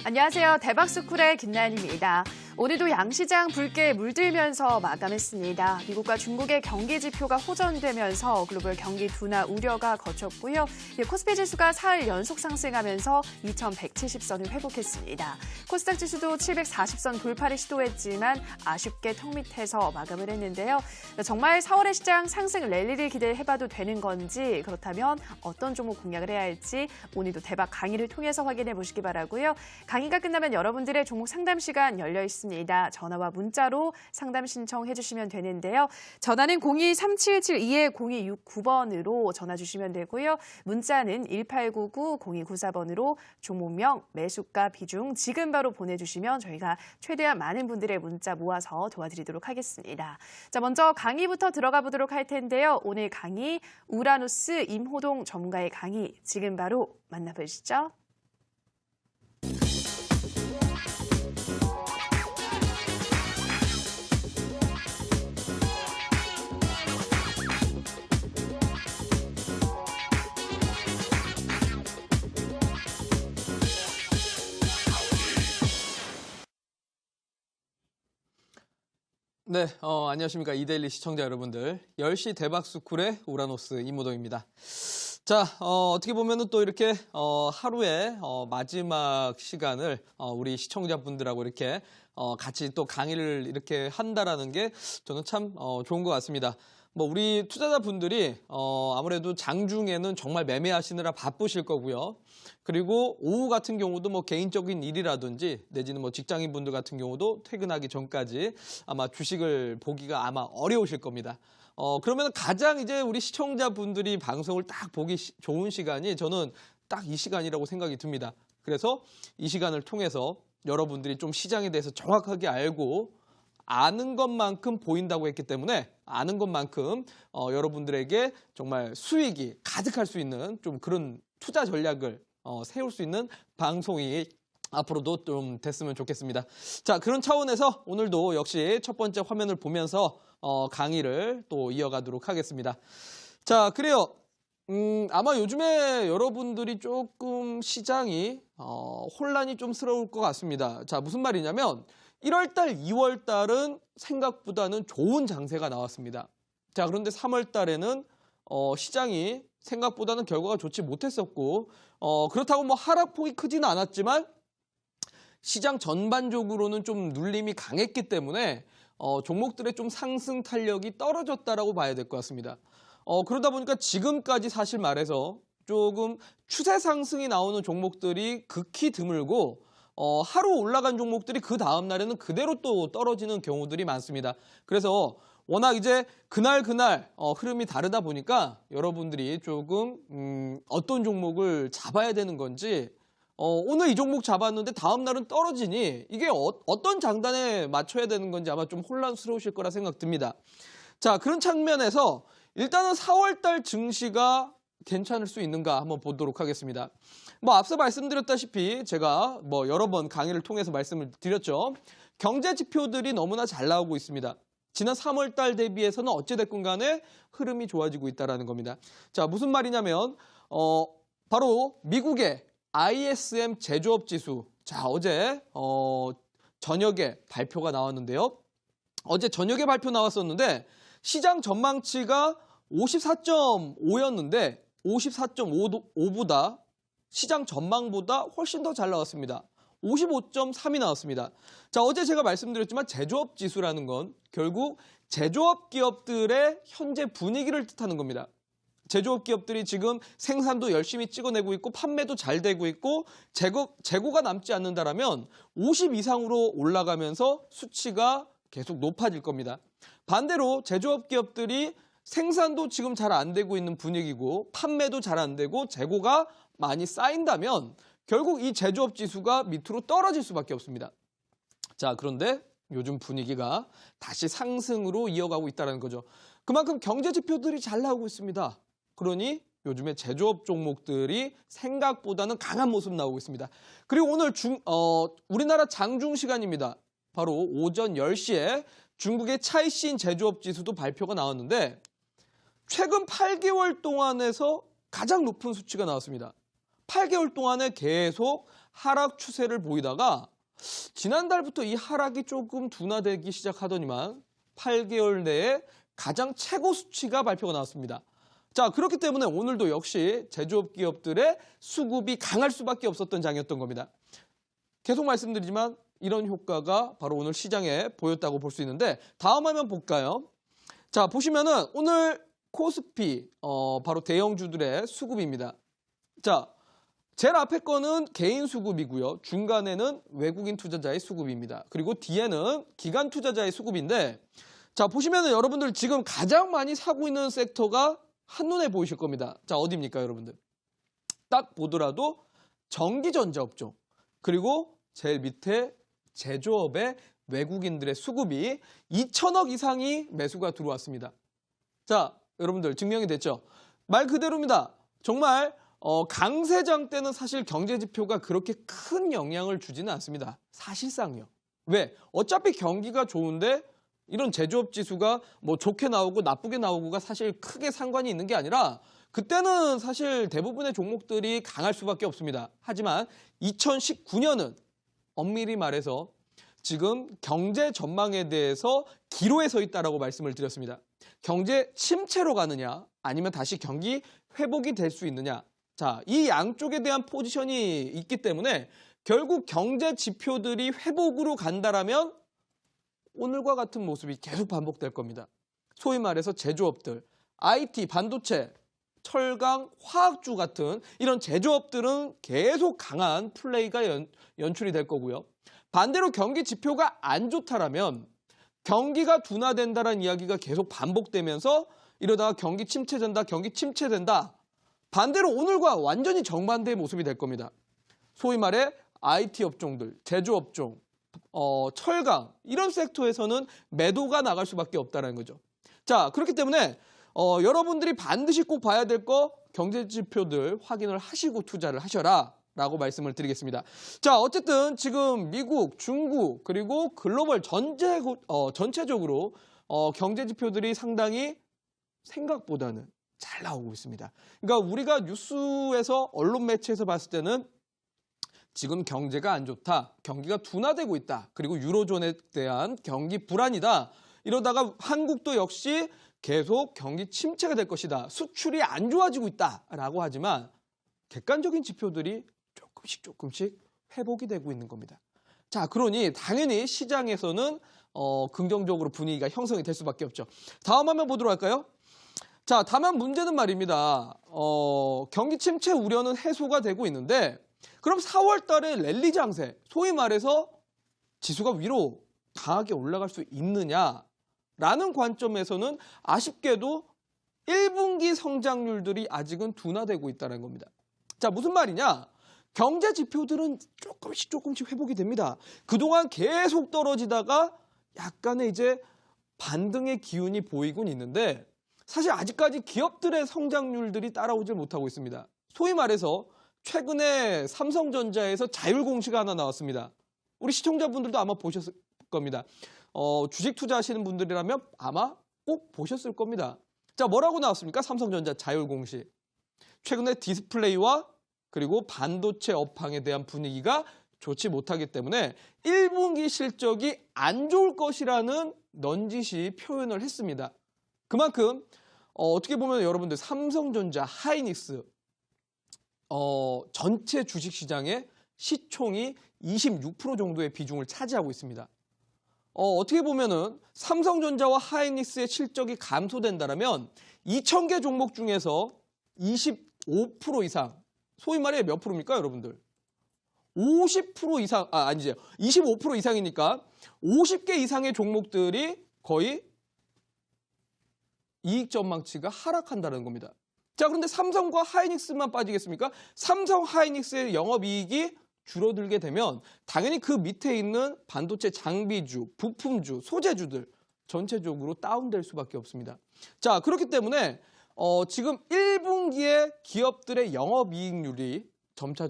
안녕하세요. 대박스쿨의 김나연입니다. 오늘도 양시장 붉게 물들면서 마감했습니다. 미국과 중국의 경기 지표가 호전되면서 글로벌 경기 둔화 우려가 거쳤고요. 코스피 지수가 사흘 연속 상승하면서 2170선을 회복했습니다. 코스닥 지수도 740선 돌파를 시도했지만 아쉽게 턱 밑에서 마감을 했는데요. 정말 4월의 시장 상승 랠리를 기대해봐도 되는 건지, 그렇다면 어떤 종목 공략을 해야 할지 오늘도 대박 강의를 통해서 확인해 보시기 바라고요. 강의가 끝나면 여러분들의 종목 상담 시간 열려 있습니다. 전화와 문자로 상담 신청해 주시면 되는데요. 전화는 02-3772-0269번으로 전화 주시면 되고요. 문자는 1899-0294번으로 종목명, 매수가, 비중 지금 바로 보내주시면 저희가 최대한 많은 분들의 문자 모아서 도와드리도록 하겠습니다. 자, 먼저 강의부터 들어가 보도록 할 텐데요. 오늘 강의 우라노스 임호동 전문가의 강의 지금 바로 만나보시죠. 네, 안녕하십니까. 이데일리 시청자 여러분들. 10시 대박스쿨의 우라노스 임호동입니다. 자, 어떻게 보면은 또 이렇게, 하루의, 마지막 시간을, 우리 시청자분들하고 이렇게, 같이 또 강의를 이렇게 한다라는 게 저는 참, 좋은 것 같습니다. 우리 투자자분들이, 아무래도 장중에는 정말 매매하시느라 바쁘실 거고요. 그리고 오후 같은 경우도 개인적인 일이라든지 내지는 직장인분들 같은 경우도 퇴근하기 전까지 아마 주식을 보기가 아마 어려우실 겁니다. 그러면 가장 이제 우리 시청자분들이 방송을 딱 보기 좋은 시간이 저는 딱 이 시간이라고 생각이 듭니다. 그래서 이 시간을 통해서 여러분들이 좀 시장에 대해서 정확하게 알고 아는 것만큼 보인다고 했기 때문에 아는 것만큼 여러분들에게 정말 수익이 가득할 수 있는 좀 그런 투자 전략을 세울 수 있는 방송이 앞으로도 좀 됐으면 좋겠습니다. 자, 그런 차원에서 오늘도 역시 첫 번째 화면을 보면서 강의를 또 이어가도록 하겠습니다. 자, 그래요. 아마 요즘에 여러분들이 조금 시장이 혼란이 좀 스러울 것 같습니다. 자, 무슨 말이냐면 1월달, 2월달은 생각보다는 좋은 장세가 나왔습니다. 자, 그런데 3월달에는 시장이 생각보다는 결과가 좋지 못했었고 그렇다고 하락폭이 크지는 않았지만 시장 전반적으로는 좀 눌림이 강했기 때문에 종목들의 좀 상승 탄력이 떨어졌다라고 봐야 될 것 같습니다. 그러다 보니까 지금까지 사실 말해서 조금 추세 상승이 나오는 종목들이 극히 드물고 하루 올라간 종목들이 그 다음 날에는 그대로 또 떨어지는 경우들이 많습니다. 그래서 워낙 이제 그날 흐름이 다르다 보니까 여러분들이 조금 어떤 종목을 잡아야 되는 건지 오늘 이 종목 잡았는데 다음 날은 떨어지니 이게 어떤 장단에 맞춰야 되는 건지 아마 좀 혼란스러우실 거라 생각됩니다. 자, 그런 측면에서 일단은 4월달 증시가 괜찮을 수 있는가 한번 보도록 하겠습니다. 앞서 말씀드렸다시피 제가 여러 번 강의를 통해서 말씀을 드렸죠. 경제 지표들이 너무나 잘 나오고 있습니다. 지난 3월 달 대비해서는 어찌됐건 간에 흐름이 좋아지고 있다는 겁니다. 자, 무슨 말이냐면 바로 미국의 ISM 제조업 지수. 자, 어제 저녁에 발표가 나왔는데요. 어제 저녁에 발표 나왔었는데 시장 전망치가 54.5였는데 54.5보다 시장 전망보다 훨씬 더 잘 나왔습니다. 55.3이 나왔습니다. 자, 어제 제가 말씀드렸지만 제조업 지수라는 건 결국 제조업 기업들의 현재 분위기를 뜻하는 겁니다. 제조업 기업들이 지금 생산도 열심히 찍어내고 있고 판매도 잘 되고 있고 재고가 남지 않는다라면 50 이상으로 올라가면서 수치가 계속 높아질 겁니다. 반대로 제조업 기업들이 생산도 지금 잘 안 되고 있는 분위기고 판매도 잘 안 되고 재고가 많이 쌓인다면 결국 이 제조업 지수가 밑으로 떨어질 수밖에 없습니다. 자, 그런데 요즘 분위기가 다시 상승으로 이어가고 있다는 거죠. 그만큼 경제 지표들이 잘 나오고 있습니다. 그러니 요즘에 제조업 종목들이 생각보다는 강한 모습 나오고 있습니다. 그리고 오늘 우리나라 장중 시간입니다. 바로 오전 10시에 중국의 차이신 제조업 지수도 발표가 나왔는데 최근 8개월 동안에서 가장 높은 수치가 나왔습니다. 8개월 동안에 계속 하락 추세를 보이다가 지난달부터 이 하락이 조금 둔화되기 시작하더니만 8개월 내에 가장 최고 수치가 발표가 나왔습니다. 자, 그렇기 때문에 오늘도 역시 제조업 기업들의 수급이 강할 수밖에 없었던 장이었던 겁니다. 계속 말씀드리지만 이런 효과가 바로 오늘 시장에 보였다고 볼 수 있는데 다음 화면 볼까요? 자, 보시면은 오늘 코스피 바로 대형주들의 수급입니다. 자, 제일 앞에 거는 개인 수급이고요. 중간에는 외국인 투자자의 수급입니다. 그리고 뒤에는 기관 투자자의 수급인데 자, 보시면은 여러분들 지금 가장 많이 사고 있는 섹터가 한눈에 보이실 겁니다. 자, 어디입니까, 여러분들? 딱 보더라도 전기전자 업종, 그리고 제일 밑에 제조업의 외국인들의 수급이 2천억 이상이 매수가 들어왔습니다. 자, 여러분들 증명이 됐죠? 말 그대로입니다. 정말 강세장 때는 사실 경제 지표가 그렇게 큰 영향을 주지는 않습니다. 사실상요. 왜? 어차피 경기가 좋은데 이런 제조업 지수가 뭐 좋게 나오고 나쁘게 나오고가 사실 크게 상관이 있는 게 아니라 그때는 사실 대부분의 종목들이 강할 수밖에 없습니다. 하지만 2019년은 엄밀히 말해서 지금 경제 전망에 대해서 기로에 서 있다라고 말씀을 드렸습니다. 경제 침체로 가느냐 아니면 다시 경기 회복이 될 수 있느냐. 자, 이 양쪽에 대한 포지션이 있기 때문에 결국 경제 지표들이 회복으로 간다라면 오늘과 같은 모습이 계속 반복될 겁니다. 소위 말해서 제조업들, IT, 반도체, 철강, 화학주 같은 이런 제조업들은 계속 강한 플레이가 연출이 될 거고요. 반대로 경기 지표가 안 좋다라면 경기가 둔화된다라는 이야기가 계속 반복되면서 이러다가 경기 침체된다, 경기 침체된다. 반대로 오늘과 완전히 정반대의 모습이 될 겁니다. 소위 말해 IT 업종들, 제조업종, 철강 이런 섹터에서는 매도가 나갈 수밖에 없다는 거죠. 자, 그렇기 때문에 여러분들이 반드시 꼭 봐야 될 거 경제 지표들 확인을 하시고 투자를 하셔라 라고 말씀을 드리겠습니다. 자, 어쨌든 지금 미국, 중국 그리고 글로벌 전체적으로 경제 지표들이 상당히 생각보다는 잘 나오고 있습니다. 그러니까 우리가 뉴스에서 언론 매체에서 봤을 때는 지금 경제가 안 좋다, 경기가 둔화되고 있다, 그리고 유로존에 대한 경기 불안이다. 이러다가 한국도 역시 계속 경기 침체가 될 것이다, 수출이 안 좋아지고 있다라고 하지만 객관적인 지표들이 조금씩 회복이 되고 있는 겁니다. 자, 그러니 당연히 시장에서는 긍정적으로 분위기가 형성이 될 수밖에 없죠. 다음 화면 보도록 할까요? 자, 다만 문제는 말입니다. 경기 침체 우려는 해소가 되고 있는데 그럼 4월 달에 랠리 장세, 소위 말해서 지수가 위로 강하게 올라갈 수 있느냐라는 관점에서는 아쉽게도 1분기 성장률들이 아직은 둔화되고 있다는 겁니다. 자, 무슨 말이냐? 경제 지표들은 조금씩 회복이 됩니다. 그동안 계속 떨어지다가 약간의 이제 반등의 기운이 보이곤 있는데 사실 아직까지 기업들의 성장률들이 따라오질 못하고 있습니다. 소위 말해서 최근에 삼성전자에서 자율 공시가 하나 나왔습니다. 우리 시청자분들도 아마 보셨을 겁니다. 주식 투자하시는 분들이라면 아마 꼭 보셨을 겁니다. 자, 뭐라고 나왔습니까? 삼성전자 자율 공시. 최근에 디스플레이와 그리고 반도체 업황에 대한 분위기가 좋지 못하기 때문에 1분기 실적이 안 좋을 것이라는 넌지시 표현을 했습니다. 그만큼 어떻게 보면 여러분들 삼성전자, 하이닉스 전체 주식시장의 시총이 26% 정도의 비중을 차지하고 있습니다. 어떻게 보면은 삼성전자와 하이닉스의 실적이 감소된다면 2,000개 종목 중에서 25% 이상, 소위 말해 몇 프로입니까, 여러분들? 50% 이상, 아니죠. 25% 이상이니까 50개 이상의 종목들이 거의 이익 전망치가 하락한다는 겁니다. 자, 그런데 삼성과 하이닉스만 빠지겠습니까? 삼성 하이닉스의 영업이익이 줄어들게 되면 당연히 그 밑에 있는 반도체 장비주, 부품주, 소재주들 전체적으로 다운될 수밖에 없습니다. 자, 그렇기 때문에 지금 1분기에 기업들의 영업이익률이 점차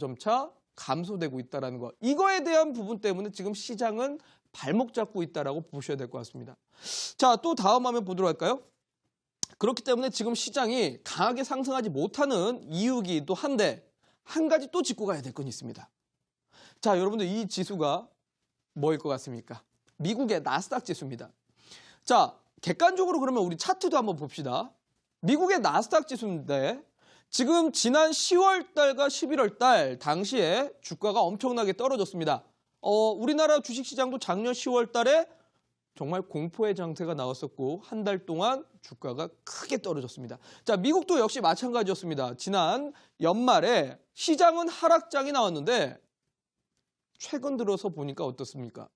감소되고 있다는 거. 이거에 대한 부분 때문에 지금 시장은 발목 잡고 있다라고 보셔야 될 것 같습니다. 자, 또 다음 화면 보도록 할까요? 그렇기 때문에 지금 시장이 강하게 상승하지 못하는 이유기도 한데 한 가지 또 짚고 가야 될 건 있습니다. 자, 여러분들 이 지수가 뭐일 것 같습니까? 미국의 나스닥 지수입니다. 자, 객관적으로 그러면 우리 차트도 한번 봅시다. 미국의 나스닥 지수인데 지금 지난 10월 달과 11월 달 당시에 주가가 엄청나게 떨어졌습니다. 우리나라 주식시장도 작년 10월 달에 정말 공포의 장세가 나왔었고 한 달 동안 주가가 크게 떨어졌습니다. 자, 미국도 역시 마찬가지였습니다. 지난 연말에 시장은 하락장이 나왔는데 최근 들어서 보니까 어떻습니까?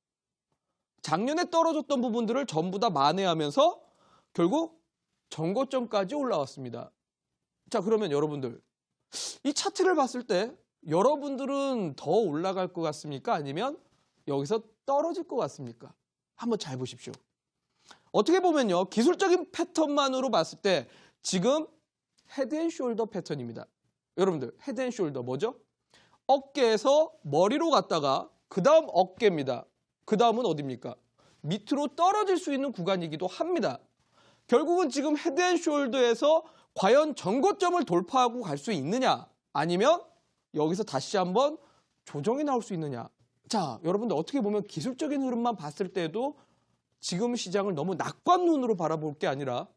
작년에 떨어졌던 부분들을 전부 다 만회하면서 결국 전고점까지 올라왔습니다. 자, 그러면 여러분들 이 차트를 봤을 때 여러분들은 더 올라갈 것 같습니까? 아니면 여기서 떨어질 것 같습니까? 한번 잘 보십시오. 어떻게 보면요, 기술적인 패턴만으로 봤을 때 지금 헤드앤숄더 패턴입니다. 여러분들 헤드앤숄더 뭐죠? 어깨에서 머리로 갔다가 그 다음 어깨입니다. 그 다음은 어디입니까? 밑으로 떨어질 수 있는 구간이기도 합니다. 결국은 지금 헤드앤숄더에서 과연 전고점을 돌파하고 갈 수 있느냐, 아니면 여기서 다시 한번 조정이 나올 수 있느냐. 자, 여러분들 어떻게 보면 기술적인 흐름만 봤을 때도 지금 시장을 너무 낙관 눈으로 바라볼 게 아니라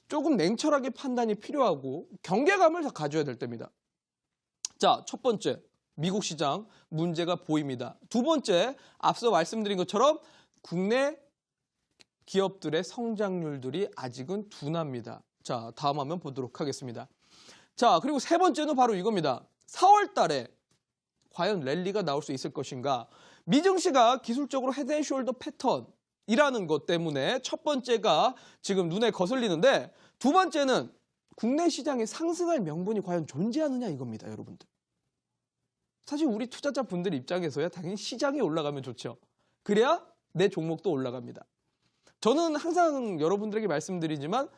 조금 냉철하게 판단이 필요하고 경계감을 가져야 될 때입니다. 자, 첫 번째, 미국 시장 문제가 보입니다. 두 번째, 앞서 말씀드린 것처럼 국내 기업들의 성장률들이 아직은 둔합니다. 자, 다음 화면 보도록 하겠습니다. 자, 그리고 세 번째는 바로 이겁니다. 4월 달에 과연 랠리가 나올 수 있을 것인가? 미증시가 기술적으로 헤드앤숄더 패턴이라는 것 때문에 첫 번째가 지금 눈에 거슬리는데 두 번째는 국내 시장에 상승할 명분이 과연 존재하느냐 이겁니다, 여러분들. 사실 우리 투자자분들 입장에서야 당연히 시장이 올라가면 좋죠. 그래야 내 종목도 올라갑니다. 저는 항상 여러분들에게 말씀드리지만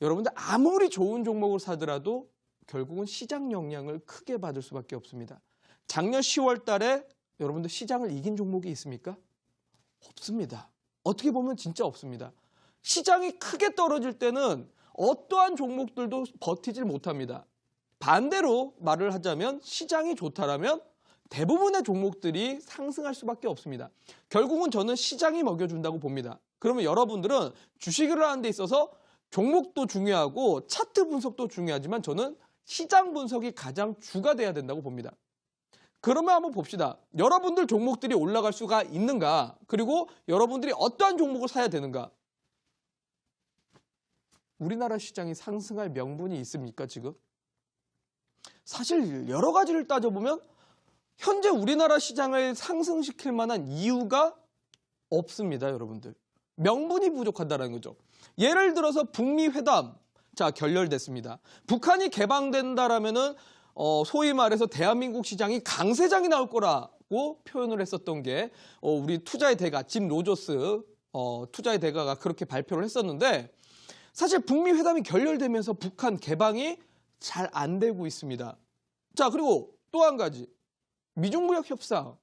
여러분들 아무리 좋은 종목을 사더라도 결국은 시장 영향을 크게 받을 수밖에 없습니다. 작년 10월 달에 여러분들 시장을 이긴 종목이 있습니까? 없습니다. 어떻게 보면 진짜 없습니다. 시장이 크게 떨어질 때는 어떠한 종목들도 버티질 못합니다. 반대로 말을 하자면 시장이 좋다라면 대부분의 종목들이 상승할 수밖에 없습니다. 결국은 저는 시장이 먹여준다고 봅니다. 그러면 여러분들은 주식을 하는 데 있어서 종목도 중요하고 차트 분석도 중요하지만 저는 시장 분석이 가장 주가 돼야 된다고 봅니다. 그러면 한번 봅시다. 여러분들 종목들이 올라갈 수가 있는가? 그리고 여러분들이 어떠한 종목을 사야 되는가? 우리나라 시장이 상승할 명분이 있습니까, 지금? 사실 여러 가지를 따져보면 현재 우리나라 시장을 상승시킬 만한 이유가 없습니다, 여러분들. 명분이 부족하다는 거죠. 예를 들어서 북미 회담, 자, 결렬됐습니다. 북한이 개방된다라면은 소위 말해서 대한민국 시장이 강세장이 나올 거라고 표현을 했었던 게 우리 투자의 대가, 짐 로저스 투자의 대가가 그렇게 발표를 했었는데 사실 북미 회담이 결렬되면서 북한 개방이 잘 안 되고 있습니다. 자, 그리고 또 한 가지. 미중무역 협상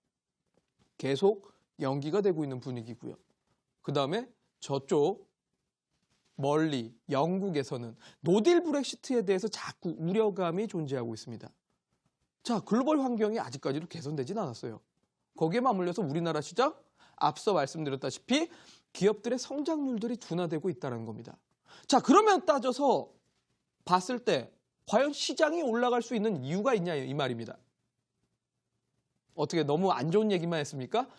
계속 연기가 되고 있는 분위기고요. 그 다음에 저쪽 멀리 영국에서는 노딜 브렉시트에 대해서 자꾸 우려감이 존재하고 있습니다. 자, 글로벌 환경이 아직까지도 개선되진 않았어요. 거기에 맞물려서 우리나라 시장 앞서 말씀드렸다시피 기업들의 성장률들이 둔화되고 있다는 겁니다. 자, 그러면 따져서 봤을 때 과연 시장이 올라갈 수 있는 이유가 있냐 이 말입니다. 어떻게 너무 안 좋은 얘기만 했습니까?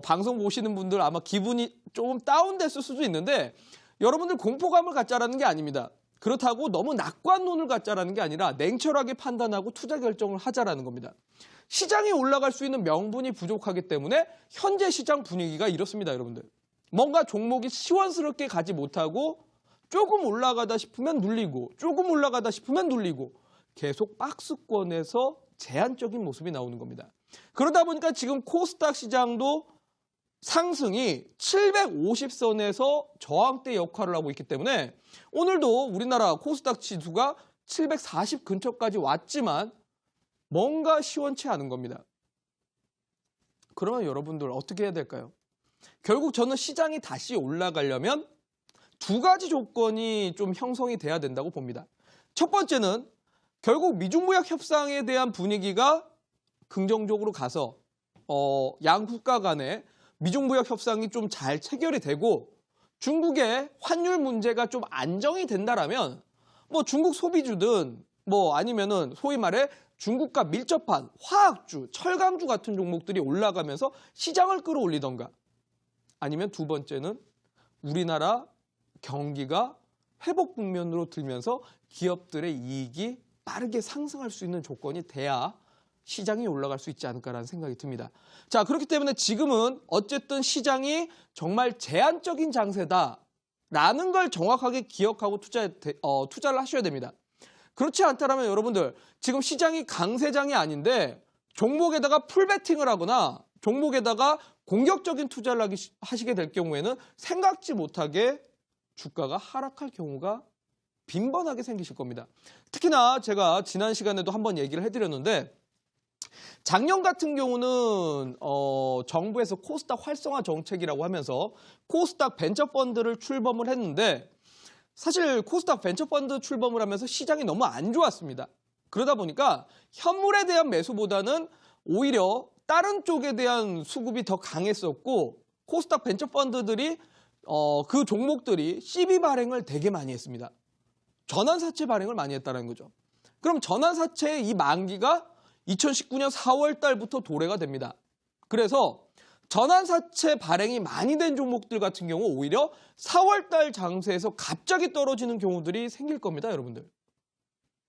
방송 보시는 분들 아마 기분이 조금 다운됐을 수도 있는데 여러분들 공포감을 갖자라는 게 아닙니다. 그렇다고 너무 낙관론을 갖자라는 게 아니라 냉철하게 판단하고 투자 결정을 하자라는 겁니다. 시장이 올라갈 수 있는 명분이 부족하기 때문에 현재 시장 분위기가 이렇습니다, 여러분들. 뭔가 종목이 시원스럽게 가지 못하고 조금 올라가다 싶으면 눌리고 조금 올라가다 싶으면 눌리고 계속 박스권에서 제한적인 모습이 나오는 겁니다. 그러다 보니까 지금 코스닥 시장도 상승이 750선에서 저항대 역할을 하고 있기 때문에 오늘도 우리나라 코스닥 지수가 740 근처까지 왔지만 뭔가 시원치 않은 겁니다. 그러면 여러분들 어떻게 해야 될까요? 결국 저는 시장이 다시 올라가려면 두 가지 조건이 좀 형성이 돼야 된다고 봅니다. 첫 번째는 결국 미중무역 협상에 대한 분위기가 긍정적으로 가서 양 국가 간의 미중무역 협상이 좀 잘 체결이 되고 중국의 환율 문제가 좀 안정이 된다라면 뭐 중국 소비주든 뭐 아니면은 소위 말해 중국과 밀접한 화학주, 철강주 같은 종목들이 올라가면서 시장을 끌어올리던가 아니면 두 번째는 우리나라 경기가 회복 국면으로 들면서 기업들의 이익이 빠르게 상승할 수 있는 조건이 돼야 시장이 올라갈 수 있지 않을까라는 생각이 듭니다. 자, 그렇기 때문에 지금은 어쨌든 시장이 정말 제한적인 장세다라는 걸 정확하게 기억하고 투자를 하셔야 됩니다. 그렇지 않다면 여러분들 지금 시장이 강세장이 아닌데 종목에다가 풀베팅을 하거나 종목에다가 공격적인 투자를 하시게 될 경우에는 생각지 못하게 주가가 하락할 경우가 빈번하게 생기실 겁니다. 특히나 제가 지난 시간에도 한번 얘기를 해드렸는데 작년 같은 경우는 정부에서 코스닥 활성화 정책이라고 하면서 코스닥 벤처펀드를 출범을 했는데 사실 코스닥 벤처펀드 출범을 하면서 시장이 너무 안 좋았습니다. 그러다 보니까 현물에 대한 매수보다는 오히려 다른 쪽에 대한 수급이 더 강했었고 코스닥 벤처펀드들이 그 종목들이 CB 발행을 되게 많이 했습니다. 전환사채 발행을 많이 했다는 거죠. 그럼 전환사채의 이 만기가 2019년 4월 달부터 도래가 됩니다. 그래서 전환사채 발행이 많이 된 종목들 같은 경우 오히려 4월 달 장세에서 갑자기 떨어지는 경우들이 생길 겁니다, 여러분들.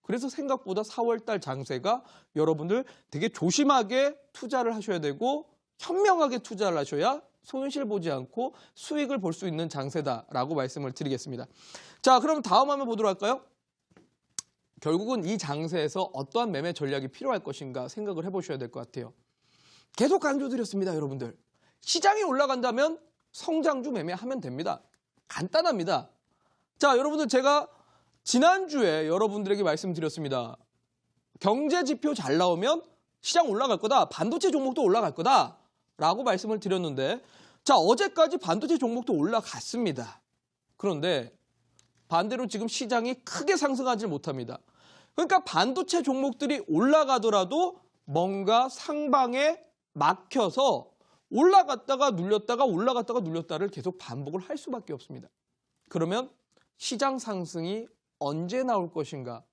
그래서 생각보다 4월 달 장세가 여러분들 되게 조심하게 투자를 하셔야 되고 현명하게 투자를 하셔야 손실 보지 않고 수익을 볼 수 있는 장세다라고 말씀을 드리겠습니다. 자, 그럼 다음 화면 보도록 할까요? 결국은 이 장세에서 어떠한 매매 전략이 필요할 것인가 생각을 해보셔야 될 것 같아요. 계속 강조드렸습니다, 여러분들. 시장이 올라간다면 성장주 매매하면 됩니다. 간단합니다. 자, 여러분들 제가 지난주에 여러분들에게 말씀드렸습니다. 경제 지표 잘 나오면 시장 올라갈 거다. 반도체 종목도 올라갈 거다. 라고 말씀을 드렸는데 자, 어제까지 반도체 종목도 올라갔습니다. 그런데 반대로 지금 시장이 크게 상승하지 못합니다. 그러니까 반도체 종목들이 올라가더라도 뭔가 상방에 막혀서 올라갔다가 눌렸다가 올라갔다가 눌렸다를 계속 반복을 할 수밖에 없습니다. 그러면 시장 상승이 언제 나올 것인가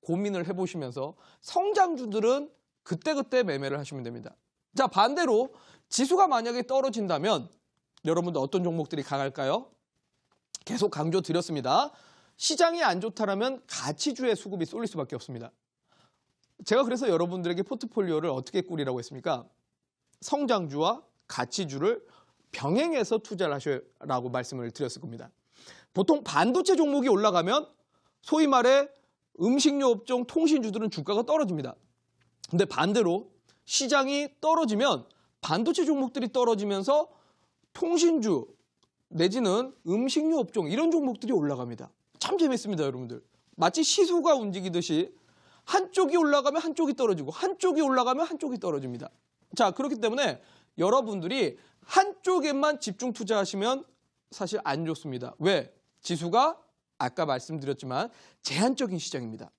고민을 해보시면서 성장주들은 그때그때 매매를 하시면 됩니다. 자, 반대로 지수가 만약에 떨어진다면 여러분들 어떤 종목들이 강할까요? 계속 강조 드렸습니다. 시장이 안 좋다라면 가치주의 수급이 쏠릴 수밖에 없습니다. 제가 그래서 여러분들에게 포트폴리오를 어떻게 꾸리라고 했습니까? 성장주와 가치주를 병행해서 투자를 하셔라고 말씀을 드렸을 겁니다. 보통 반도체 종목이 올라가면 소위 말해 음식료 업종, 통신주들은 주가가 떨어집니다. 근데 반대로 시장이 떨어지면 반도체 종목들이 떨어지면서 통신주 내지는 음식료 업종 이런 종목들이 올라갑니다. 참 재밌습니다, 여러분들. 마치 시소가 움직이듯이 한쪽이 올라가면 한쪽이 떨어지고 한쪽이 올라가면 한쪽이 떨어집니다. 자, 그렇기 때문에 여러분들이 한쪽에만 집중 투자하시면 사실 안 좋습니다. 왜? 지수가 아까 말씀드렸지만 제한적인 시장입니다.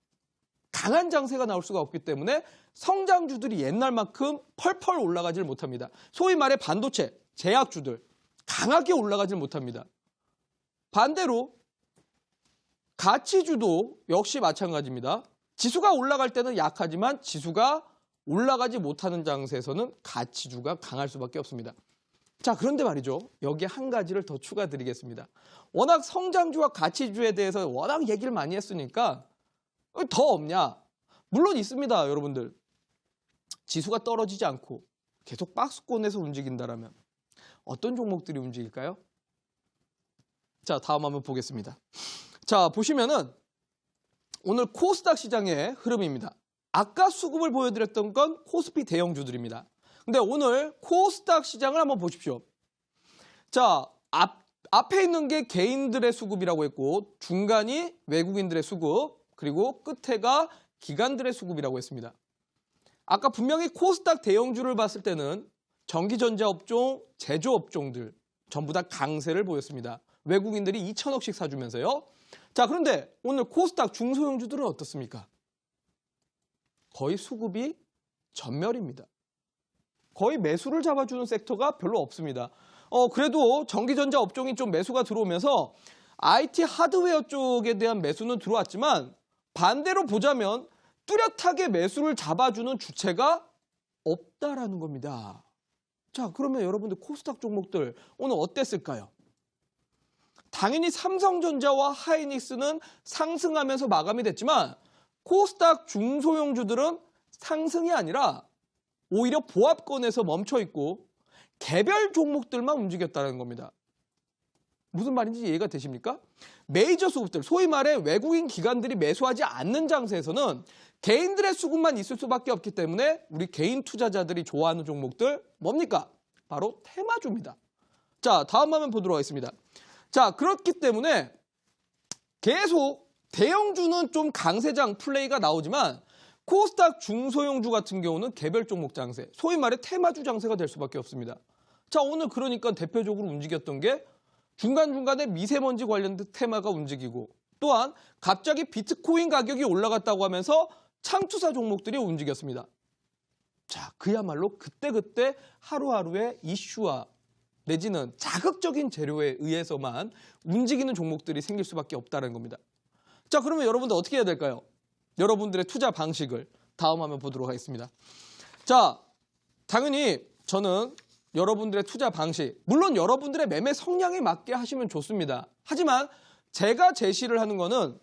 강한 장세가 나올 수가 없기 때문에 성장주들이 옛날만큼 펄펄 올라가질 못합니다. 소위 말해 반도체, 제약주들 강하게 올라가질 못합니다. 반대로 가치주도 역시 마찬가지입니다. 지수가 올라갈 때는 약하지만 지수가 올라가지 못하는 장세에서는 가치주가 강할 수밖에 없습니다. 자, 그런데 말이죠. 여기에 한 가지를 더 추가드리겠습니다. 워낙 성장주와 가치주에 대해서 워낙 얘기를 많이 했으니까 더 없냐? 물론 있습니다, 여러분들. 지수가 떨어지지 않고 계속 박스권에서 움직인다라면 어떤 종목들이 움직일까요? 자, 다음 한번 보겠습니다. 자, 보시면은 오늘 코스닥 시장의 흐름입니다. 아까 수급을 보여드렸던 건 코스피 대형주들입니다. 근데 오늘 코스닥 시장을 한번 보십시오. 자, 앞에 있는 게 개인들의 수급이라고 했고 중간이 외국인들의 수급 그리고 끝에가 기관들의 수급이라고 했습니다. 아까 분명히 코스닥 대형주를 봤을 때는 전기전자 업종, 제조업종들 전부 다 강세를 보였습니다. 외국인들이 2천억씩 사주면서요. 자, 그런데 오늘 코스닥 중소형주들은 어떻습니까? 거의 수급이 전멸입니다. 거의 매수를 잡아주는 섹터가 별로 없습니다. 그래도 전기전자 업종이 좀 매수가 들어오면서 IT 하드웨어 쪽에 대한 매수는 들어왔지만 반대로 보자면 뚜렷하게 매수를 잡아주는 주체가 없다라는 겁니다. 자, 그러면 여러분들 코스닥 종목들 오늘 어땠을까요? 당연히 삼성전자와 하이닉스는 상승하면서 마감이 됐지만 코스닥 중소형주들은 상승이 아니라 오히려 보합권에서 멈춰있고 개별 종목들만 움직였다는 겁니다. 무슨 말인지 이해가 되십니까? 메이저 수급들, 소위 말해 외국인 기관들이 매수하지 않는 장세에서는 개인들의 수급만 있을 수밖에 없기 때문에 우리 개인 투자자들이 좋아하는 종목들 뭡니까? 바로 테마주입니다. 자, 다음 화면 보도록 하겠습니다. 자, 그렇기 때문에 계속 대형주는 좀 강세장 플레이가 나오지만 코스닥 중소형주 같은 경우는 개별 종목 장세, 소위 말해 테마주 장세가 될 수밖에 없습니다. 자, 오늘 그러니까 대표적으로 움직였던 게 중간중간에 미세먼지 관련된 테마가 움직이고 또한 갑자기 비트코인 가격이 올라갔다고 하면서 창투사 종목들이 움직였습니다. 자, 그야말로 그때그때 하루하루의 이슈와 내지는 자극적인 재료에 의해서만 움직이는 종목들이 생길 수밖에 없다는 겁니다. 자, 그러면 여러분들 어떻게 해야 될까요? 여러분들의 투자 방식을 다음 화면 보도록 하겠습니다. 자, 당연히 저는 여러분들의 투자 방식, 물론 여러분들의 매매 성향에 맞게 하시면 좋습니다. 하지만 제가 제시를 하는 거는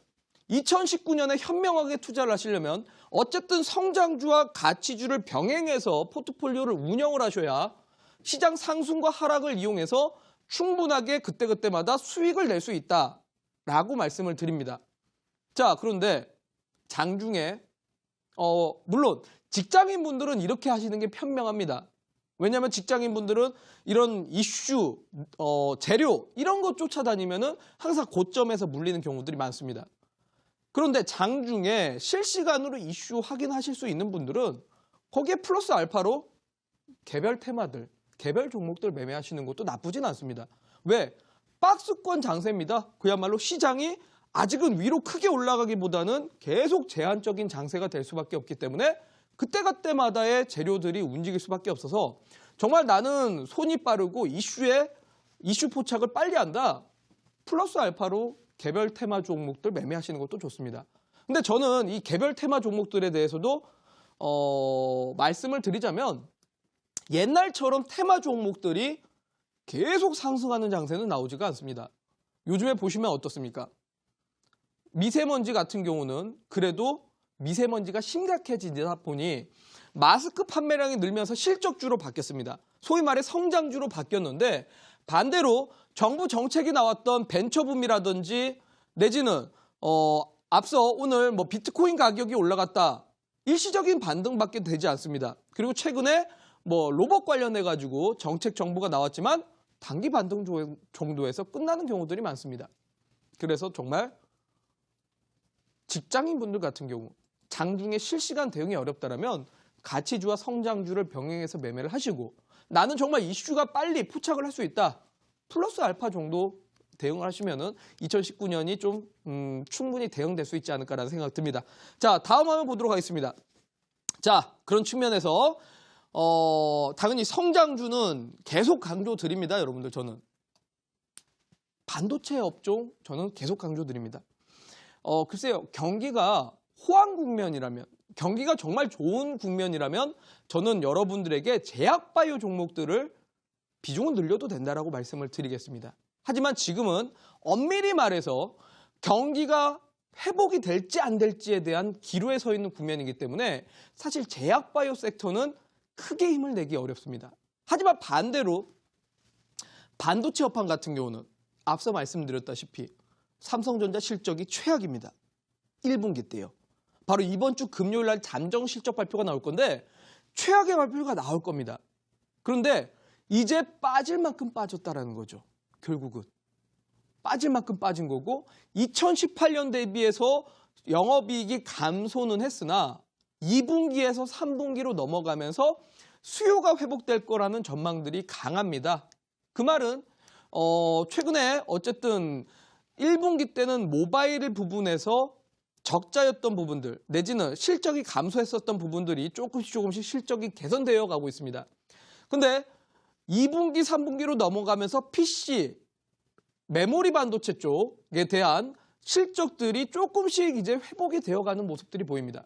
2019년에 현명하게 투자를 하시려면 어쨌든 성장주와 가치주를 병행해서 포트폴리오를 운영을 하셔야 시장 상승과 하락을 이용해서 충분하게 그때그때마다 수익을 낼 수 있다라고 말씀을 드립니다. 자, 그런데 장중에 물론 직장인분들은 이렇게 하시는 게 현명합니다. 왜냐하면 직장인분들은 이런 이슈, 재료 이런 거 쫓아다니면은 항상 고점에서 물리는 경우들이 많습니다. 그런데 장중에 실시간으로 이슈 확인하실 수 있는 분들은 거기에 플러스 알파로 개별 테마들, 개별 종목들 매매하시는 것도 나쁘진 않습니다. 왜? 박스권 장세입니다. 그야말로 시장이 아직은 위로 크게 올라가기보다는 계속 제한적인 장세가 될 수밖에 없기 때문에 그때그때마다의 재료들이 움직일 수밖에 없어서 정말 나는 손이 빠르고 이슈 포착을 빨리 한다. 플러스 알파로 개별 테마 종목들 매매하시는 것도 좋습니다. 근데 저는 이 개별 테마 종목들에 대해서도 말씀을 드리자면 옛날처럼 테마 종목들이 계속 상승하는 장세는 나오지가 않습니다. 요즘에 보시면 어떻습니까? 미세먼지 같은 경우는 그래도 미세먼지가 심각해지다 보니 마스크 판매량이 늘면서 실적주로 바뀌었습니다. 소위 말해 성장주로 바뀌었는데 반대로 정부 정책이 나왔던 벤처붐이라든지 내지는 앞서 오늘 뭐 비트코인 가격이 올라갔다. 일시적인 반등밖에 되지 않습니다. 그리고 최근에 뭐 로봇 관련해 가지고 정책 정보가 나왔지만 단기 반등 정도에서 끝나는 경우들이 많습니다. 그래서 정말 직장인분들 같은 경우 장중에 실시간 대응이 어렵다면 가치주와 성장주를 병행해서 매매를 하시고 나는 정말 이슈가 빨리 포착을 할 수 있다. 플러스 알파 정도 대응을 하시면은 2019년이 좀 충분히 대응될 수 있지 않을까라는 생각 듭니다. 자, 다음 화면 보도록 하겠습니다. 자, 그런 측면에서 당연히 성장주는 계속 강조 드립니다. 여러분들 저는 반도체 업종 저는 계속 강조 드립니다. 글쎄요, 경기가 호황 국면이라면, 경기가 정말 좋은 국면이라면 저는 여러분들에게 제약바이오 종목들을 비중을 늘려도 된다라고 말씀을 드리겠습니다. 하지만 지금은 엄밀히 말해서 경기가 회복이 될지 안 될지에 대한 기로에 서 있는 국면이기 때문에 사실 제약바이오 섹터는 크게 힘을 내기 어렵습니다. 하지만 반대로 반도체 업황 같은 경우는 앞서 말씀드렸다시피 삼성전자 실적이 최악입니다. 1분기 때요. 바로 이번 주 금요일 날 잠정 실적 발표가 나올 건데 최악의 발표가 나올 겁니다. 그런데 이제 빠질 만큼 빠졌다라는 거죠. 결국은 빠질 만큼 빠진 거고 2018년 대비해서 영업이익이 감소는 했으나 2분기에서 3분기로 넘어가면서 수요가 회복될 거라는 전망들이 강합니다. 그 말은 최근에 어쨌든 1분기 때는 모바일 부분에서 적자였던 부분들 내지는 실적이 감소했었던 부분들이 조금씩 실적이 개선되어 가고 있습니다. 근데 2분기, 3분기로 넘어가면서 PC, 메모리 반도체 쪽에 대한 실적들이 조금씩 이제 회복이 되어가는 모습들이 보입니다.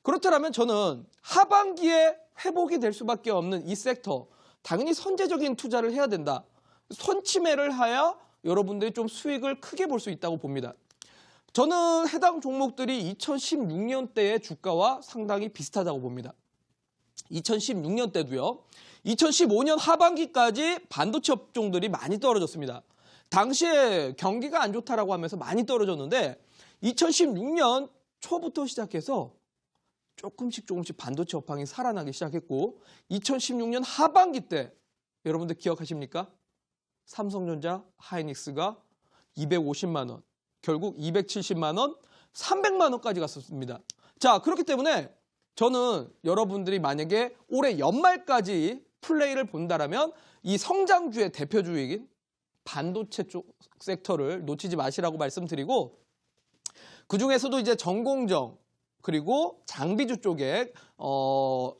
그렇다면 저는 하반기에 회복이 될 수밖에 없는 이 섹터, 당연히 선제적인 투자를 해야 된다. 선침해를 해야 여러분들이 좀 수익을 크게 볼 수 있다고 봅니다. 저는 해당 종목들이 2016년대의 주가와 상당히 비슷하다고 봅니다. 2016년 때도요. 2015년 하반기까지 반도체 업종들이 많이 떨어졌습니다. 당시에 경기가 안 좋다라고 하면서 많이 떨어졌는데 2016년 초부터 시작해서 조금씩 반도체 업황이 살아나기 시작했고 2016년 하반기 때 여러분들 기억하십니까? 삼성전자, 하이닉스가 250만 원, 결국 270만 원, 300만 원까지 갔었습니다. 자, 그렇기 때문에 저는 여러분들이 만약에 올해 연말까지 플레이를 본다라면 이 성장주의 대표주인 반도체 쪽 섹터를 놓치지 마시라고 말씀드리고 그중에서도 이제 전공정 그리고 장비주 쪽에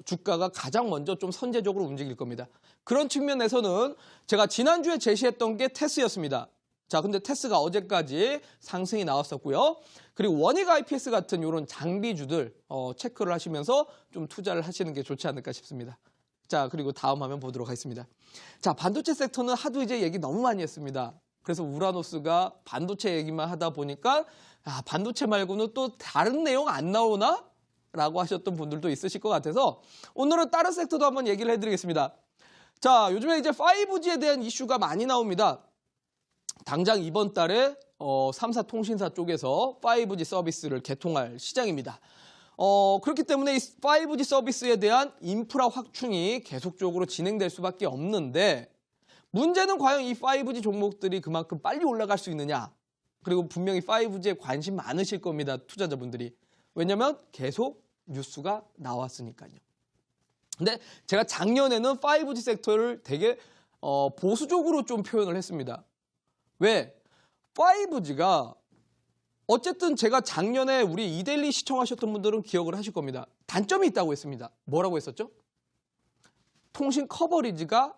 주가가 가장 먼저 좀 선제적으로 움직일 겁니다. 그런 측면에서는 제가 지난주에 제시했던 게 테스였습니다. 자, 근데 테스가 어제까지 상승이 나왔었고요. 그리고 원익 IPS 같은 이런 장비주들 체크를 하시면서 좀 투자를 하시는 게 좋지 않을까 싶습니다. 자, 그리고 다음 화면 보도록 하겠습니다. 자, 반도체 섹터는 하도 이제 얘기 너무 많이 했습니다. 그래서 우라노스가 반도체 얘기만 하다 보니까 반도체 말고는 또 다른 내용 안 나오나? 라고 하셨던 분들도 있으실 것 같아서 오늘은 다른 섹터도 한번 얘기를 해드리겠습니다. 자, 요즘에 이제 5G에 대한 이슈가 많이 나옵니다. 당장 이번 달에 3사 통신사 쪽에서 5G 서비스를 개통할 시장입니다. 그렇기 때문에 이 5G 서비스에 대한 인프라 확충이 계속적으로 진행될 수밖에 없는데 문제는 과연 이 5G 종목들이 그만큼 빨리 올라갈 수 있느냐. 그리고 분명히 5G에 관심 많으실 겁니다. 투자자분들이. 왜냐하면 계속 뉴스가 나왔으니까요. 근데 제가 작년에는 5G 섹터를 되게 보수적으로 좀 표현을 했습니다. 왜? 5G가 어쨌든 제가 작년에 우리 이데일리 시청하셨던 분들은 기억을 하실 겁니다. 단점이 있다고 했습니다. 뭐라고 했었죠? 통신 커버리지가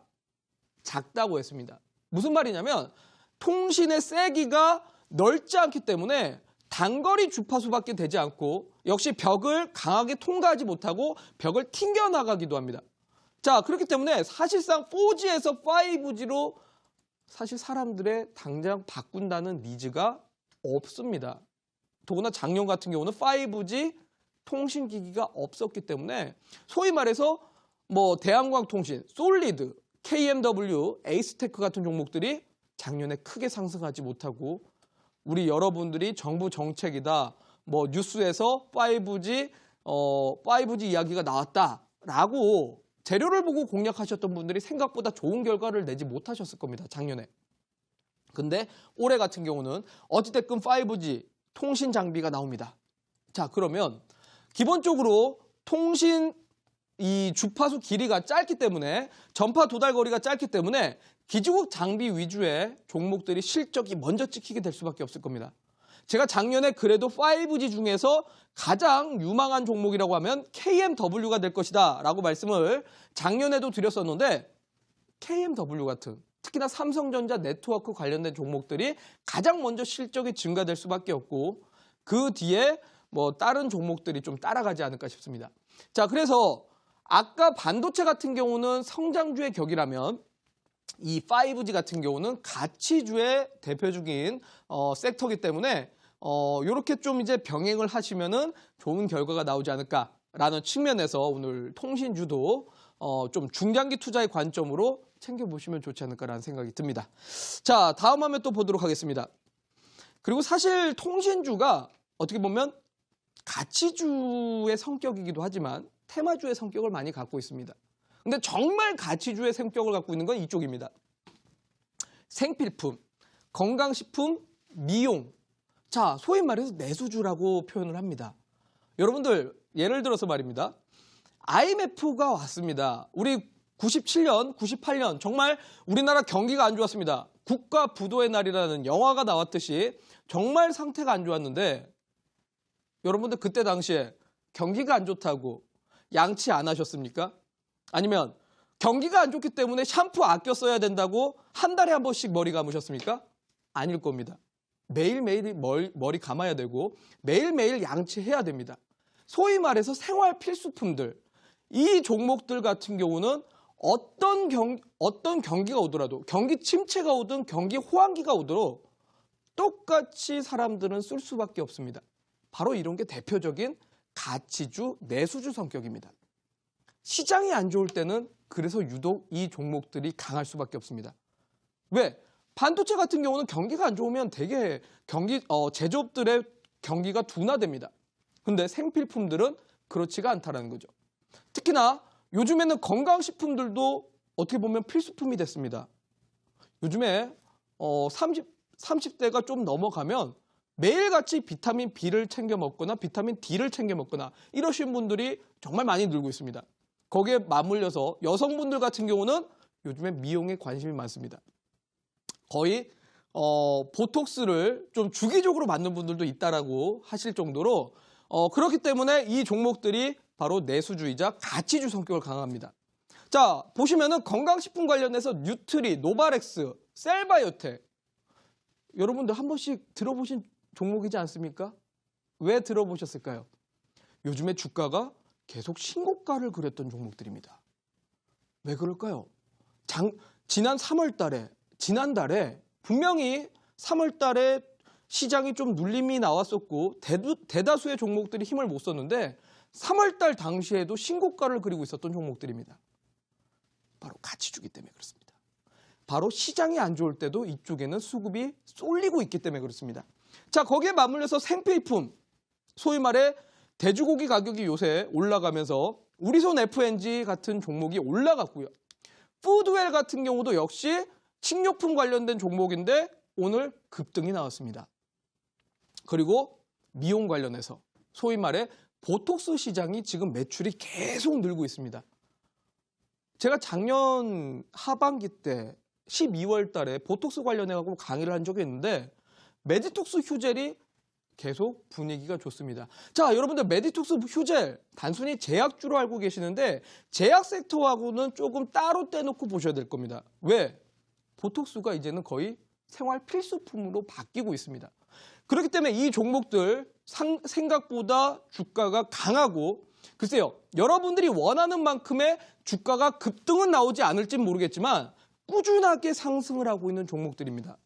작다고 했습니다. 무슨 말이냐면 통신의 세기가 넓지 않기 때문에 단거리 주파수밖에 되지 않고 역시 벽을 강하게 통과하지 못하고 벽을 튕겨나가기도 합니다. 자, 그렇기 때문에 사실상 4G에서 5G로 사실 사람들의 당장 바꾼다는 니즈가 없습니다. 더구나 작년 같은 경우는 5G 통신기기가 없었기 때문에 소위 말해서 뭐 대한광통신, 솔리드, KMW, 에이스테크 같은 종목들이 작년에 크게 상승하지 못하고 우리 여러분들이 정부 정책이다, 뭐 뉴스에서 5G 이야기가 나왔다라고 재료를 보고 공략하셨던 분들이 생각보다 좋은 결과를 내지 못하셨을 겁니다. 작년에. 근데 올해 같은 경우는 어찌됐든 5G 통신 장비가 나옵니다. 자, 그러면 기본적으로 통신 이 주파수 길이가 짧기 때문에 전파 도달 거리가 짧기 때문에 기지국 장비 위주의 종목들이 실적이 먼저 찍히게 될 수밖에 없을 겁니다. 제가 작년에 그래도 5G 중에서 가장 유망한 종목이라고 하면 KMW가 될 것이다 라고 말씀을 작년에도 드렸었는데 KMW 같은 특히나 삼성전자 네트워크 관련된 종목들이 가장 먼저 실적이 증가될 수밖에 없고 그 뒤에 뭐 다른 종목들이 좀 따라가지 않을까 싶습니다. 자, 그래서 아까 반도체 같은 경우는 성장주의 격이라면 이 5G 같은 경우는 가치주의 대표적인 섹터이기 때문에 이렇게 좀 이제 병행을 하시면은 좋은 결과가 나오지 않을까라는 측면에서 오늘 통신주도 좀 중장기 투자의 관점으로 챙겨보시면 좋지 않을까라는 생각이 듭니다. 자, 다음 화면 또 보도록 하겠습니다. 그리고 사실 통신주가 어떻게 보면 가치주의 성격이기도 하지만 테마주의 성격을 많이 갖고 있습니다. 근데 정말 가치주의 성격을 갖고 있는 건 이쪽입니다. 생필품, 건강식품, 미용. 자, 소위 말해서 내수주라고 표현을 합니다. 여러분들 예를 들어서 말입니다. IMF가 왔습니다. 우리 97년, 98년 정말 우리나라 경기가 안 좋았습니다. 국가 부도의 날이라는 영화가 나왔듯이 정말 상태가 안 좋았는데 여러분들 그때 당시에 경기가 안 좋다고 양치 안 하셨습니까? 아니면 경기가 안 좋기 때문에 샴푸 아껴 써야 된다고 한 달에 한 번씩 머리 감으셨습니까? 아닐 겁니다. 매일매일 머리 감아야 되고 매일매일 양치해야 됩니다. 소위 말해서 생활 필수품들, 이 종목들 같은 경우는 어떤 경기가 오더라도, 경기 침체가 오든 경기 호황기가 오더라도 똑같이 사람들은 쓸 수밖에 없습니다. 바로 이런 게 대표적인 가치주, 내수주 성격입니다. 시장이 안 좋을 때는 그래서 유독 이 종목들이 강할 수밖에 없습니다. 왜? 반도체 같은 경우는 경기가 안 좋으면 되게 제조업들의 경기가 둔화됩니다. 근데 생필품들은 그렇지가 않다는 거죠. 특히나 요즘에는 건강식품들도 어떻게 보면 필수품이 됐습니다. 요즘에 30대가 좀 넘어가면 매일같이 비타민 B를 챙겨 먹거나 비타민 D를 챙겨 먹거나 이러신 분들이 정말 많이 늘고 있습니다. 거기에 맞물려서 여성분들 같은 경우는 요즘에 미용에 관심이 많습니다. 거의 보톡스를 좀 주기적으로 맞는 분들도 있다라고 하실 정도로 그렇기 때문에 이 종목들이 바로 내수주이자 가치주 성격을 강합니다. 자, 보시면은 건강식품 관련해서 뉴트리, 노바렉스, 셀바이오텍 여러분들 한 번씩 들어보신 종목이지 않습니까? 왜 들어보셨을까요? 요즘에 주가가 계속 신고가를 그렸던 종목들입니다. 왜 그럴까요? 지난달에 분명히 3월 달에 시장이 좀 눌림이 나왔었고 대다수의 종목들이 힘을 못 썼는데 3월 달 당시에도 신고가를 그리고 있었던 종목들입니다. 바로 가치주기 때문에 그렇습니다. 바로 시장이 안 좋을 때도 이쪽에는 수급이 쏠리고 있기 때문에 그렇습니다. 자, 거기에 맞물려서 생필품, 소위 말해 돼지고기 가격이 요새 올라가면서 우리손 FNG 같은 종목이 올라갔고요. 푸드웰 같은 경우도 역시 식료품 관련된 종목인데 오늘 급등이 나왔습니다. 그리고 미용 관련해서 소위 말해 보톡스 시장이 지금 매출이 계속 늘고 있습니다. 제가 작년 하반기 때 12월 달에 보톡스 관련해서 강의를 한 적이 있는데 메디톡스 휴젤이 계속 분위기가 좋습니다. 자, 여러분들 메디톡스 휴젤 단순히 제약주로 알고 계시는데 제약 섹터하고는 조금 따로 떼놓고 보셔야 될 겁니다. 왜? 보톡스가 이제는 거의 생활 필수품으로 바뀌고 있습니다. 그렇기 때문에 이 종목들 생각보다 주가가 강하고 글쎄요, 여러분들이 원하는 만큼의 주가가 급등은 나오지 않을진 모르겠지만 꾸준하게 상승을 하고 있는 종목들입니다.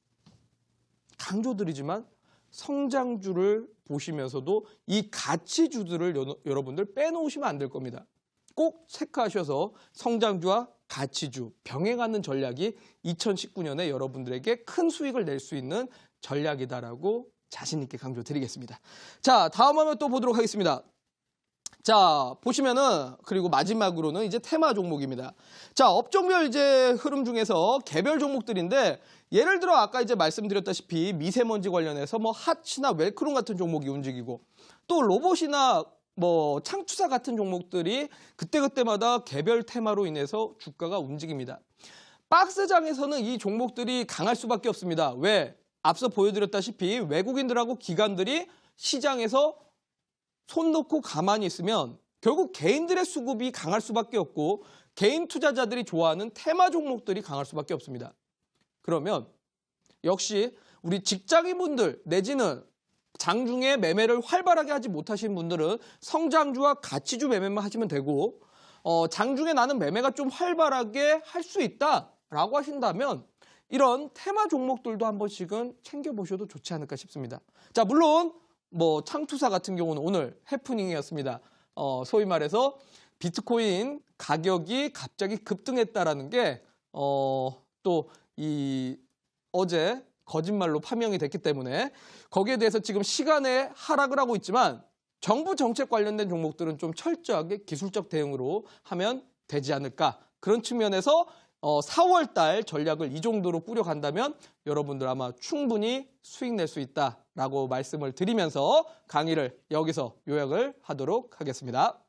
강조드리지만 성장주를 보시면서도 이 가치주들을 여러분들 빼놓으시면 안 될 겁니다. 꼭 체크하셔서 성장주와 가치주 병행하는 전략이 2019년에 여러분들에게 큰 수익을 낼 수 있는 전략이다라고 자신 있게 강조드리겠습니다. 자, 다음 화면 또 보도록 하겠습니다. 자, 보시면은 그리고 마지막으로는 이제 테마 종목입니다. 자, 업종별 이제 흐름 중에서 개별 종목들인데 예를 들어 아까 이제 말씀드렸다시피 미세먼지 관련해서 뭐 하치나 웰크론 같은 종목이 움직이고 또 로봇이나 뭐 창투사 같은 종목들이 그때그때마다 개별 테마로 인해서 주가가 움직입니다. 박스장에서는 이 종목들이 강할 수밖에 없습니다. 왜? 앞서 보여드렸다시피 외국인들하고 기관들이 시장에서 손 놓고 가만히 있으면 결국 개인들의 수급이 강할 수밖에 없고 개인 투자자들이 좋아하는 테마 종목들이 강할 수밖에 없습니다. 그러면 역시 우리 직장인분들 내지는 장중에 매매를 활발하게 하지 못하신 분들은 성장주와 가치주 매매만 하시면 되고 장중에 나는 매매가 좀 활발하게 할 수 있다라고 하신다면 이런 테마 종목들도 한 번씩은 챙겨보셔도 좋지 않을까 싶습니다. 자, 물론 뭐 창투사 같은 경우는 오늘 해프닝이었습니다. 소위 말해서 비트코인 가격이 갑자기 급등했다라는 게 또 이 어제 거짓말로 파명이 됐기 때문에 거기에 대해서 지금 시간에 하락을 하고 있지만 정부 정책 관련된 종목들은 좀 철저하게 기술적 대응으로 하면 되지 않을까. 그런 측면에서 4월 달 전략을 이 정도로 꾸려간다면 여러분들 아마 충분히 수익 낼 수 있다라고 말씀을 드리면서 강의를 여기서 요약을 하도록 하겠습니다.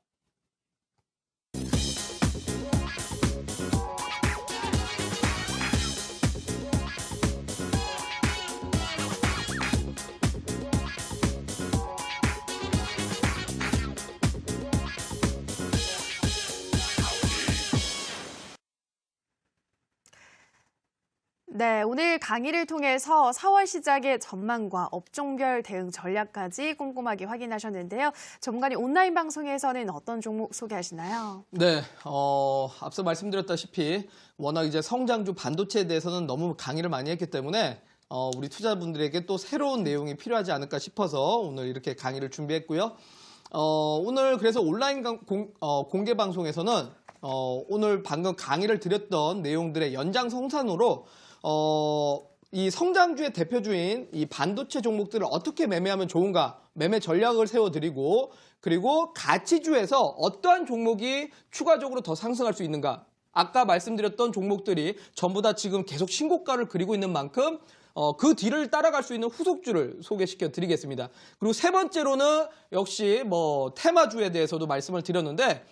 네, 오늘 강의를 통해서 4월 시작의 전망과 업종별 대응 전략까지 꼼꼼하게 확인하셨는데요. 전문가님 온라인 방송에서는 어떤 종목 소개하시나요? 네, 앞서 말씀드렸다시피 워낙 이제 성장주 반도체에 대해서는 너무 강의를 많이 했기 때문에 우리 투자분들에게 또 새로운 내용이 필요하지 않을까 싶어서 오늘 이렇게 강의를 준비했고요. 오늘 그래서 온라인 공개 방송에서는 오늘 방금 강의를 드렸던 내용들의 연장성산으로 이 성장주의 대표주인 이 반도체 종목들을 어떻게 매매하면 좋은가 매매 전략을 세워드리고 그리고 가치주에서 어떠한 종목이 추가적으로 더 상승할 수 있는가 아까 말씀드렸던 종목들이 전부 다 지금 계속 신고가를 그리고 있는 만큼 그 뒤를 따라갈 수 있는 후속주를 소개시켜 드리겠습니다. 그리고 세 번째로는 역시 테마주에 대해서도 말씀을 드렸는데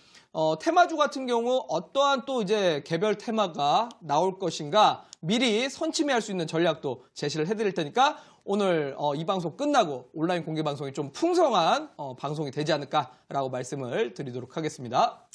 테마주 같은 경우 어떠한 또 이제 개별 테마가 나올 것인가 미리 선침해할 수 있는 전략도 제시를 해드릴 테니까 오늘 이 방송 끝나고 온라인 공개 방송이 좀 풍성한 방송이 되지 않을까라고 말씀을 드리도록 하겠습니다.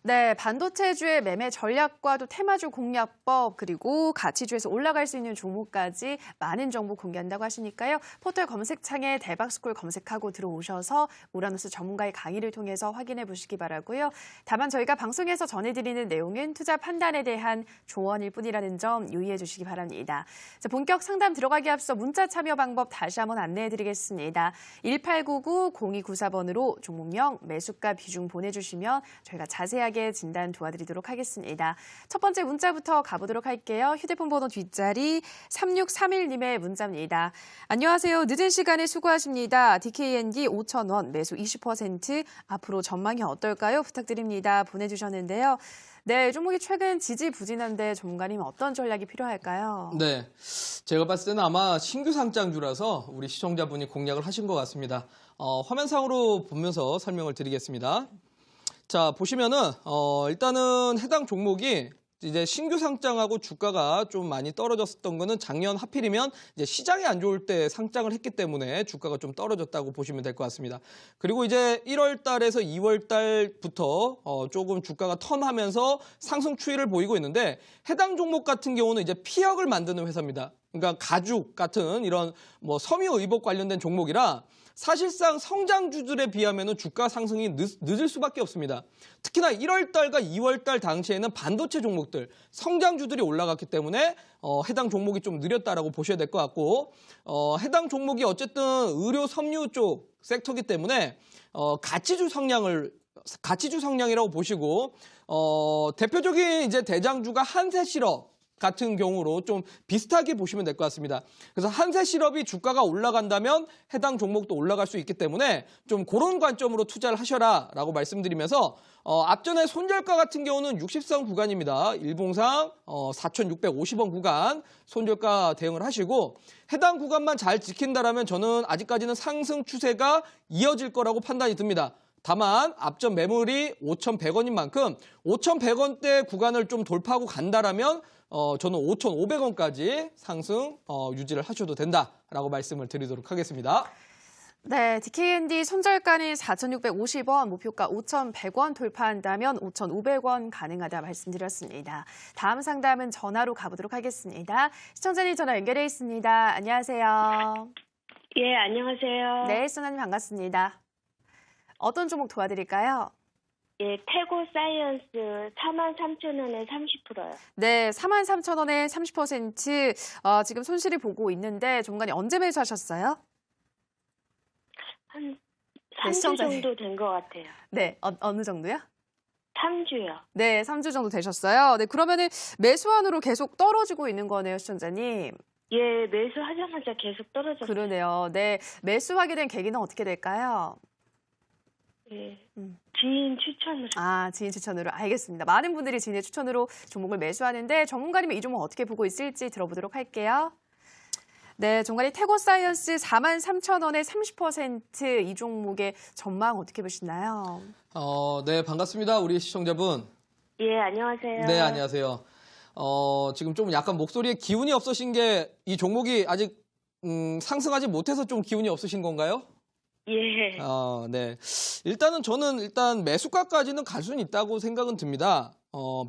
네, 반도체주의 매매 전략과 또 테마주 공략법 그리고 가치주에서 올라갈 수 있는 종목까지 많은 정보 공개한다고 하시니까요. 포털 검색창에 대박스쿨 검색하고 들어오셔서 우라노스 전문가의 강의를 통해서 확인해 보시기 바라고요. 다만 저희가 방송에서 전해드리는 내용은 투자 판단에 대한 조언일 뿐이라는 점 유의해 주시기 바랍니다. 자, 본격 상담 들어가기 앞서 문자 참여 방법 다시 한번 안내해 드리겠습니다. 1899-0294번으로 종목명, 매수가 비중 보내주시면 저희가 자세하게 진단 도와드리도록 하겠습니다. 첫 번째 문자부터 가보도록 할게요. 휴대폰 번호 뒷자리 3631님의 문자입니다. 안녕하세요. 늦은 시간에 수고하십니다. DKND 5,000원 매수 20% 앞으로 전망이 어떨까요? 부탁드립니다. 보내주셨는데요. 네, 종목이 최근 지지부진한데 전문가님 어떤 전략이 필요할까요? 네, 제가 봤을 때는 아마 신규 상장주라서 우리 시청자분이 공략을 하신 것 같습니다. 화면상으로 보면서 설명을 드리겠습니다. 자, 보시면은, 일단은 해당 종목이 이제 신규 상장하고 주가가 좀 많이 떨어졌었던 거는 작년 하필이면 이제 시장이 안 좋을 때 상장을 했기 때문에 주가가 좀 떨어졌다고 보시면 될 것 같습니다. 그리고 이제 1월 달에서 2월 달부터 조금 주가가 턴하면서 상승 추이를 보이고 있는데 해당 종목 같은 경우는 이제 피혁을 만드는 회사입니다. 그러니까 가죽 같은 이런 섬유 의복 관련된 종목이라 사실상 성장주들에 비하면 주가 상승이 늦을 수밖에 없습니다. 특히나 1월 달과 2월 달 당시에는 반도체 종목들, 성장주들이 올라갔기 때문에 해당 종목이 좀 느렸다라고 보셔야 될 것 같고 해당 종목이 어쨌든 의료 섬유 쪽 섹터이기 때문에 가치주 성량이라고 보시고 대표적인 이제 대장주가 한세실업 같은 경우로 좀 비슷하게 보시면 될 것 같습니다. 그래서 한세실업이 주가가 올라간다면 해당 종목도 올라갈 수 있기 때문에 좀 그런 관점으로 투자를 하셔라라고 말씀드리면서 앞전에 손절가 같은 경우는 60선 구간입니다. 일봉상 4,650원 구간 손절가 대응을 하시고 해당 구간만 잘 지킨다라면 저는 아직까지는 상승 추세가 이어질 거라고 판단이 듭니다. 다만 앞전 매물이 5,100원인 만큼 5,100원대 구간을 좀 돌파하고 간다라면 저는 5,500원까지 상승 유지를 하셔도 된다라고 말씀을 드리도록 하겠습니다. 네, DKND 손절가는 4,650원, 목표가 5,100원 돌파한다면 5,500원 가능하다 말씀드렸습니다. 다음 상담은 전화로 가보도록 하겠습니다. 시청자님 전화 연결해 있습니다. 안녕하세요. 예, 안녕하세요. 네, 소나님 반갑습니다. 어떤 종목 도와드릴까요? 예, 태고 사이언스 43,000원에 30%요. 네, 43,000원에 30% 지금 손실을 보고 있는데 종간이 언제 매수하셨어요? 한 네, 3주 정도 된 것 같아요. 네, 어느 정도요? 3주요. 네, 3주 정도 되셨어요. 네, 그러면은 매수한으로 계속 떨어지고 있는 거네요, 시청자님. 예, 매수하자마자 계속 떨어졌어요. 그러네요. 네, 매수하게 된 계기는 어떻게 될까요? 예, 지인 추천으로. 아, 지인 추천으로. 알겠습니다. 많은 분들이 지인의 추천으로 종목을 매수하는데 전문가님은 이 종목 어떻게 보고 있을지 들어보도록 할게요. 네, 종가리 태고사이언스 43,000원에 30% 이 종목의 전망 어떻게 보시나요? 네, 반갑습니다. 우리 시청자분. 예, 안녕하세요. 네, 안녕하세요. 지금 좀 약간 목소리에 기운이 없으신 게 이 종목이 아직 상승하지 못해서 좀 기운이 없으신 건가요? 예. 네. 일단은 저는 매수가까지는 갈 수는 있다고 생각은 듭니다.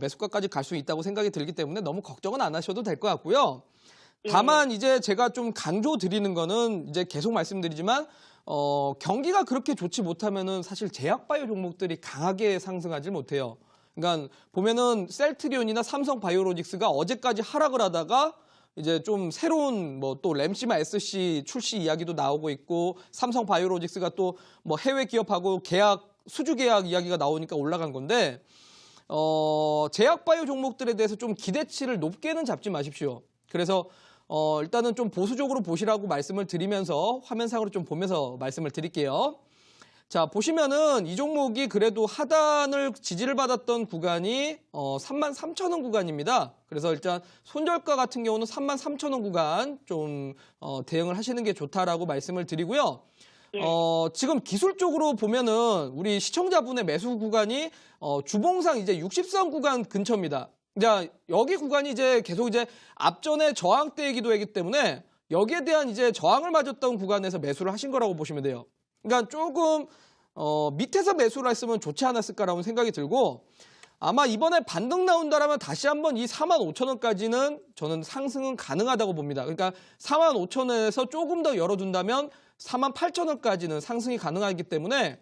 매수가까지 갈 수 있다고 생각이 들기 때문에 너무 걱정은 안 하셔도 될 것 같고요. 예. 다만 이제 제가 좀 강조 드리는 거는 이제 계속 말씀드리지만 경기가 그렇게 좋지 못하면은 사실 제약바이오 종목들이 강하게 상승하지 못해요. 그러니까 보면은 셀트리온이나 삼성바이오로직스가 어제까지 하락을 하다가 이제 좀 새로운 뭐 또 램시마 SC 출시 이야기도 나오고 있고 삼성바이오로직스가 또 뭐 해외 기업하고 수주 계약 이야기가 나오니까 올라간 건데 제약바이오 종목들에 대해서 좀 기대치를 높게는 잡지 마십시오. 그래서 일단은 좀 보수적으로 보시라고 말씀을 드리면서 화면상으로 좀 보면서 말씀을 드릴게요. 자, 보시면은 이 종목이 그래도 하단을 지지를 받았던 구간이 33,000원 구간입니다. 그래서 일단 손절가 같은 경우는 33,000원 구간 좀 대응을 하시는 게 좋다라고 말씀을 드리고요. 예. 지금 기술적으로 보면은 우리 시청자분의 매수 구간이 주봉상 이제 60선 구간 근처입니다. 자, 여기 구간이 이제 계속 이제 앞전에 저항대이기도 하기 때문에 여기에 대한 이제 저항을 맞았던 구간에서 매수를 하신 거라고 보시면 돼요. 그러니까 조금 밑에서 매수를 했으면 좋지 않았을까라는 생각이 들고 아마 이번에 반등 나온다라면 다시 한번 이 45,000원까지는 저는 상승은 가능하다고 봅니다. 그러니까 45,000원에서 조금 더 열어둔다면 48,000원까지는 상승이 가능하기 때문에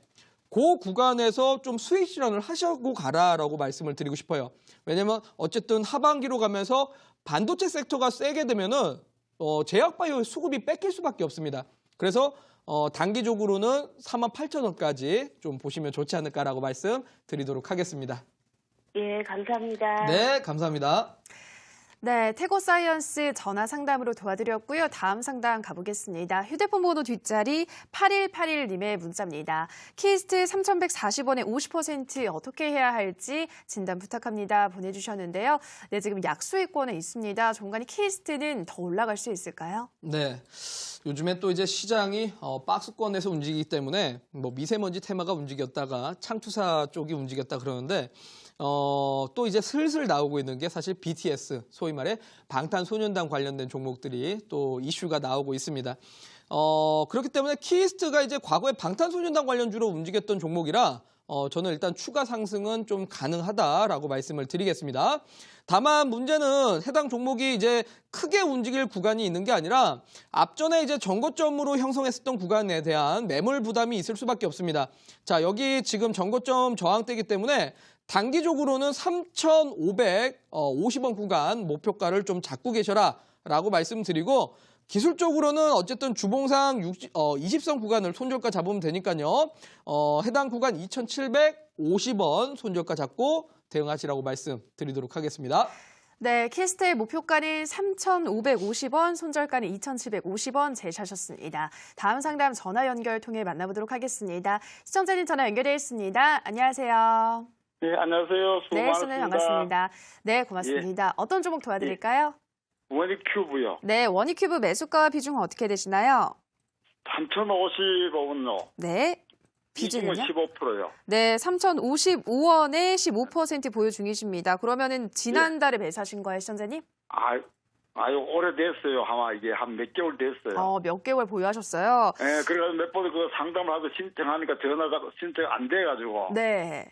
그 구간에서 좀 수익 실현을 하시고 가라라고 말씀을 드리고 싶어요. 왜냐면 어쨌든 하반기로 가면서 반도체 섹터가 세게 되면은 제약바이오 수급이 뺏길 수밖에 없습니다. 그래서 단기적으로는 48,000원까지 좀 보시면 좋지 않을까라고 말씀 드리도록 하겠습니다. 예, 감사합니다. 네, 감사합니다. 네, 태고사이언스 전화 상담으로 도와드렸고요. 다음 상담 가보겠습니다. 휴대폰 번호 뒷자리 8181님의 문자입니다. 키스트 3,140원에 50% 어떻게 해야 할지 진단 부탁합니다. 보내주셨는데요. 네, 지금 약수익권에 있습니다. 종간이 키스트는 더 올라갈 수 있을까요? 네. 요즘에 또 이제 시장이 박스권에서 움직이기 때문에 뭐 미세먼지 테마가 움직였다가 창투사 쪽이 움직였다 그러는데 또 이제 슬슬 나오고 있는 게 사실 BTS, 소위 말해 방탄소년단 관련된 종목들이 또 이슈가 나오고 있습니다. 그렇기 때문에 키스트가 이제 과거에 방탄소년단 관련주로 움직였던 종목이라 저는 일단 추가 상승은 좀 가능하다라고 말씀을 드리겠습니다. 다만 문제는 해당 종목이 이제 크게 움직일 구간이 있는 게 아니라 앞전에 이제 전고점으로 형성했었던 구간에 대한 매물 부담이 있을 수밖에 없습니다. 자, 여기 지금 전고점 저항대이기 때문에 단기적으로는 3,550원 구간 목표가를 좀 잡고 계셔라라고 말씀드리고 기술적으로는 어쨌든 주봉상 20선 구간을 손절가 잡으면 되니까요. 해당 구간 2,750원 손절가 잡고 대응하시라고 말씀드리도록 하겠습니다. 네, 키스트의 목표가는 3,550원, 손절가는 2,750원 제시하셨습니다. 다음 상담 전화 연결 통해 만나보도록 하겠습니다. 시청자님 전화 연결되어 있습니다. 안녕하세요. 네, 안녕하세요. 수고 네, 많으십니다. 시청자님 반갑습니다. 네, 고맙습니다. 어떤 종목 도와드릴까요? 원익큐브요. 네, 원익큐브 매수가와 비중은 어떻게 되시나요? 3,050원요. 네, 비중은요? 15%요. 네, 3,055원에 15% 보유 중이십니다. 그러면은 지난달에 매수하신 거예요, 시청자님? 아유, 오래됐어요. 아마 이게 한 몇 개월 됐어요. 몇 개월 보유하셨어요? 네, 그래가지고 몇 번 그 상담을 하고 신청하니까 전화가 신청 안 돼가지고. 네.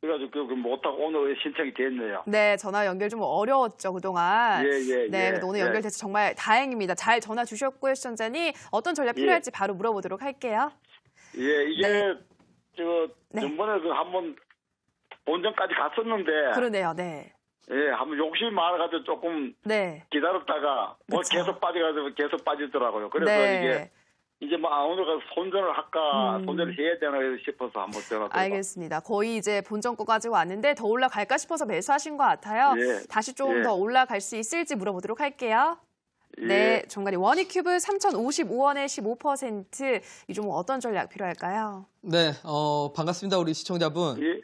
그래가지고 그 못하고 오늘 신청이 됐네요. 네, 전화 연결 좀 어려웠죠, 그동안. 예. 네, 그래도 오늘 연결돼서 정말 다행입니다. 잘 전화 주셨고요, 시청자님. 어떤 전략 필요할지 바로 물어보도록 할게요. 예, 이게 네. 전번에 그 한번 본전까지 갔었는데. 그러네요, 네. 예, 한번 욕심이 많아가지고 조금 기다렸다가 뭐 그쵸. 계속 빠져가지고 계속 빠지더라고요. 그래서 네. 이게 뭐 오늘 가서 손절을 할까 손절을 해야 되나 싶어서 한번 전화 드려봤어요. 알겠습니다. 거의 이제 본전 거 가지고 왔는데 더 올라갈까 싶어서 매수하신 것 같아요. 예. 다시 좀 더 올라갈 수 있을지 물어보도록 할게요. 예. 네, 종가리 원익큐브 3,055원에 15%. 이 종목 어떤 전략 필요할까요? 네, 반갑습니다. 우리 시청자분. 예,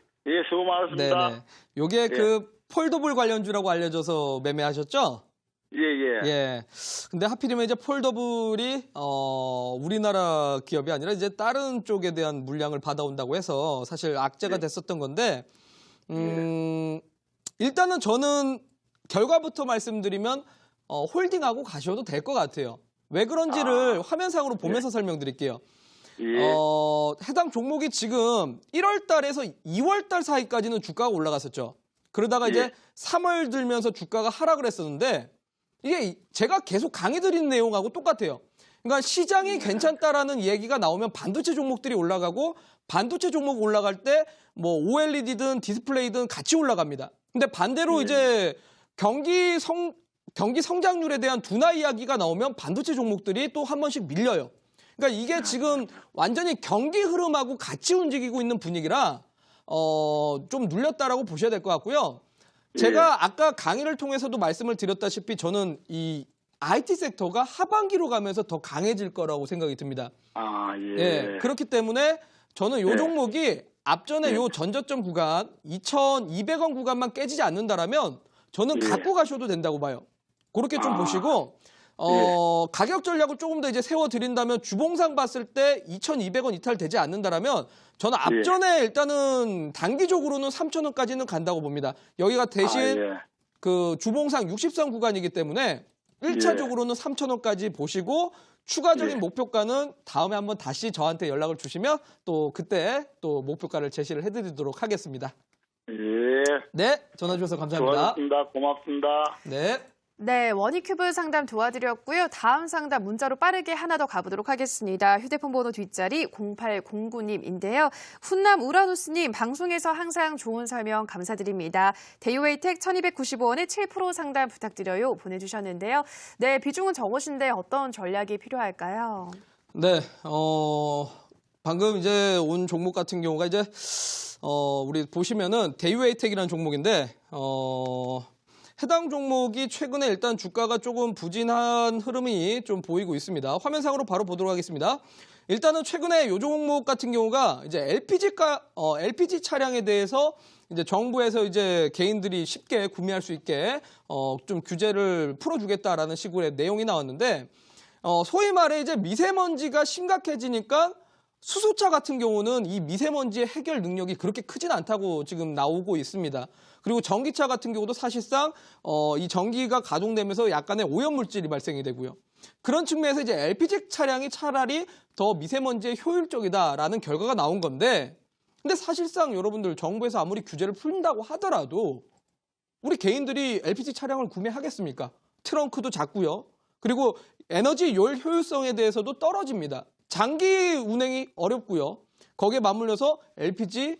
수고 많았습니다. 네네. 요게 그 폴더블 관련주라고 알려져서 매매하셨죠? 예. 근데 하필이면 이제 폴더블이 우리나라 기업이 아니라 이제 다른 쪽에 대한 물량을 받아온다고 해서 사실 악재가 됐었던 건데 일단은 저는 결과부터 말씀드리면 홀딩하고 가셔도 될 것 같아요. 왜 그런지를 화면상으로 보면서 설명드릴게요. 해당 종목이 지금 1월 달에서 2월 달 사이까지는 주가가 올라갔었죠. 그러다가 이제 예. 3월 들면서 주가가 하락을 했었는데 이게 제가 계속 강의드린 내용하고 똑같아요. 그러니까 시장이 괜찮다라는 얘기가 나오면 반도체 종목들이 올라가고 반도체 종목 올라갈 때 뭐 OLED든 디스플레이든 같이 올라갑니다. 근데 반대로 이제 경기 성장률에 대한 둔화 이야기가 나오면 반도체 종목들이 또 한 번씩 밀려요. 그러니까 이게 지금 완전히 경기 흐름하고 같이 움직이고 있는 분위기라 좀 눌렸다라고 보셔야 될 것 같고요. 제가 아까 강의를 통해서도 말씀을 드렸다시피 저는 이 IT 섹터가 하반기로 가면서 더 강해질 거라고 생각이 듭니다. 아, 예. 예, 그렇기 때문에 저는 요 네. 종목이 앞전에 네. 요 전저점 구간 2,200원 구간만 깨지지 않는다라면 저는 예. 갖고 가셔도 된다고 봐요. 그렇게 좀 아. 보시고 가격 전략을 조금 더 이제 세워드린다면 주봉상 봤을 때 2,200원 이탈되지 않는다라면 저는 앞전에 일단은 단기적으로는 3,000원까지는 간다고 봅니다. 여기가 대신 예. 그 주봉상 60선 구간이기 때문에 1차적으로는 3,000원까지 보시고 추가적인 예. 목표가는 다음에 한번 다시 저한테 연락을 주시면 또 그때 또 목표가를 제시를 해드리도록 하겠습니다. 예. 네, 전화 주셔서 감사합니다. 좋았습니다. 고맙습니다. 네. 네, 원익큐브 상담 도와드렸고요. 다음 상담 문자로 빠르게 하나 더 가보도록 하겠습니다. 휴대폰 번호 뒷자리 0809님인데요. 훈남 우라노스님, 방송에서 항상 좋은 설명 감사드립니다. 데이웨이텍 1295원에 7% 상담 부탁드려요. 보내주셨는데요. 네, 비중은 적으신데 어떤 전략이 필요할까요? 네, 방금 이제 온 종목 같은 경우가 이제, 우리 보시면은 데이웨이텍이라는 종목인데, 해당 종목이 최근에 일단 주가가 조금 부진한 흐름이 좀 보이고 있습니다. 화면상으로 바로 보도록 하겠습니다. 일단은 최근에 요 종목 같은 경우가 이제 LPG 차량에 대해서 이제 정부에서 이제 개인들이 쉽게 구매할 수 있게 좀 규제를 풀어주겠다라는 식으로의 내용이 나왔는데 소위 말해 이제 미세먼지가 심각해지니까 수소차 같은 경우는 이 미세먼지의 해결 능력이 그렇게 크진 않다고 지금 나오고 있습니다. 그리고 전기차 같은 경우도 사실상 이 전기가 가동되면서 약간의 오염물질이 발생이 되고요. 그런 측면에서 이제 LPG 차량이 차라리 더 미세먼지에 효율적이다라는 결과가 나온 건데 근데 사실상 여러분들 정부에서 아무리 규제를 푼다고 하더라도 우리 개인들이 LPG 차량을 구매하겠습니까? 트렁크도 작고요. 그리고 에너지 효율성에 대해서도 떨어집니다. 장기 운행이 어렵고요. 거기에 맞물려서 LPG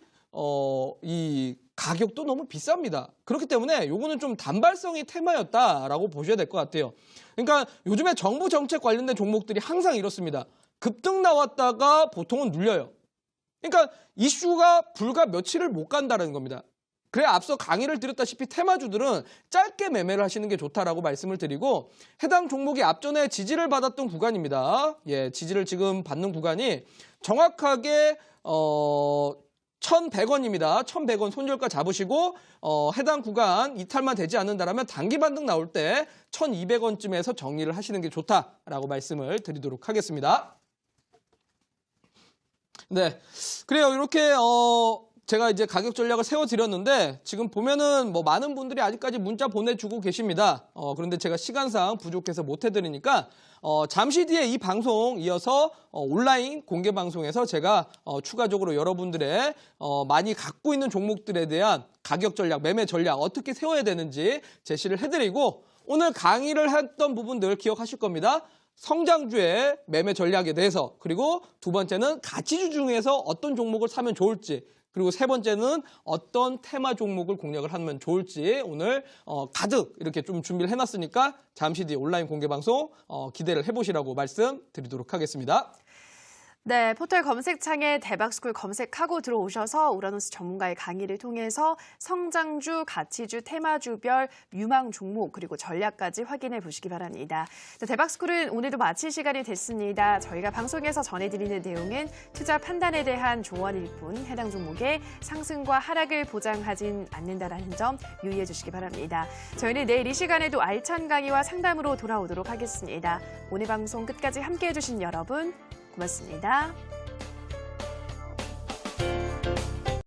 이 가격도 너무 비쌉니다. 그렇기 때문에 요거는 좀 단발성이 테마였다라고 보셔야 될 것 같아요. 그러니까 요즘에 정부 정책 관련된 종목들이 항상 이렇습니다. 급등 나왔다가 보통은 눌려요. 그러니까 이슈가 불과 며칠을 못 간다는 겁니다. 그래 앞서 강의를 드렸다시피 테마주들은 짧게 매매를 하시는 게 좋다라고 말씀을 드리고 해당 종목이 앞전에 지지를 받았던 구간입니다. 예, 지지를 지금 받는 구간이 정확하게 1,100원입니다. 1,100원 손절가 잡으시고 해당 구간 이탈만 되지 않는다라면 단기 반등 나올 때 1,200원쯤에서 정리를 하시는 게 좋다라고 말씀을 드리도록 하겠습니다. 네, 그래요. 이렇게 제가 이제 가격 전략을 세워드렸는데 지금 보면은 뭐 많은 분들이 아직까지 문자 보내주고 계십니다. 그런데 제가 시간상 부족해서 못 해드리니까 잠시 뒤에 이 방송 이어서 온라인 공개 방송에서 제가 추가적으로 여러분들의 많이 갖고 있는 종목들에 대한 가격 전략, 매매 전략 어떻게 세워야 되는지 제시를 해드리고 오늘 강의를 했던 부분들 기억하실 겁니다. 성장주의 매매 전략에 대해서 그리고 두 번째는 가치주 중에서 어떤 종목을 사면 좋을지 그리고 세 번째는 어떤 테마 종목을 공략을 하면 좋을지 오늘 가득 이렇게 좀 준비를 해놨으니까 잠시 뒤에 온라인 공개 방송 기대를 해보시라고 말씀드리도록 하겠습니다. 네, 포털 검색창에 대박스쿨 검색하고 들어오셔서 우라노스 전문가의 강의를 통해서 성장주, 가치주, 테마주별 유망 종목 그리고 전략까지 확인해 보시기 바랍니다. 네, 대박스쿨은 오늘도 마칠 시간이 됐습니다. 저희가 방송에서 전해드리는 내용은 투자 판단에 대한 조언일 뿐 해당 종목의 상승과 하락을 보장하진 않는다는 점 유의해 주시기 바랍니다. 저희는 내일 이 시간에도 알찬 강의와 상담으로 돌아오도록 하겠습니다. 오늘 방송 끝까지 함께해 주신 여러분 고맙습니다.